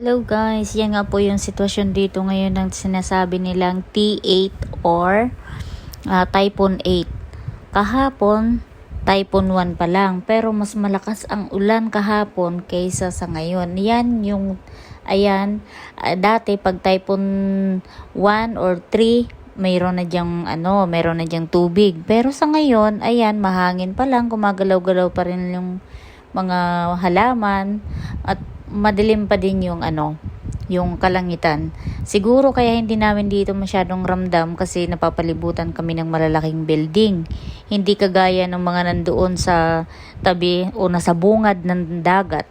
Hello guys, yan nga po yung sitwasyon dito ngayon ng sinasabi nilang T8 or Typhoon 8. Kahapon, Typhoon 1 pa lang, pero mas malakas ang ulan kahapon kaysa sa ngayon. Yan yung, dati pag Typhoon 1 or 3, mayroon na diyang tubig. Pero sa ngayon, mahangin pa lang, gumagalaw-galaw pa rin yung mga halaman at madilim pa din yung kalangitan. Siguro kaya hindi namin dito masyadong ramdam kasi napapalibutan kami ng malalaking building. Hindi kagaya ng mga nandoon sa tabi o nasa bungad ng dagat.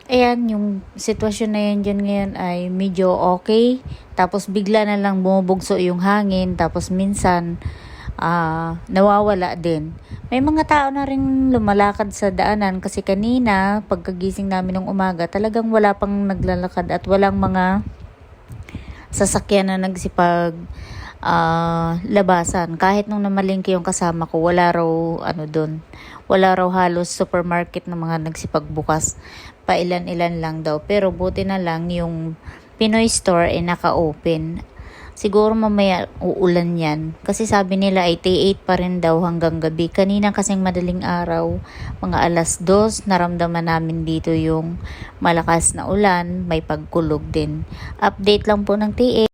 Ayan, yung sitwasyon na yan dyan ngayon ay medyo okay. Tapos bigla na lang bumubugso yung hangin. Tapos minsan nawawala din. May mga tao na rin lumalakad sa daanan kasi kanina pagkagising namin ng umaga talagang wala pang naglalakad at walang mga sasakyan na nagsipag labasan. Kahit nung namalingki yung kasama ko, wala raw halos supermarket na mga nagsipagbukas. Pailan-ilan lang daw, pero buti na lang yung Pinoy store ay naka-open. Siguro mamaya uulan yan. Kasi sabi nila ay T8 pa rin daw hanggang gabi. Kanina kasing madaling araw, mga 2:00, naramdaman namin dito yung malakas na ulan. May pagkulog din. Update lang po ng T8.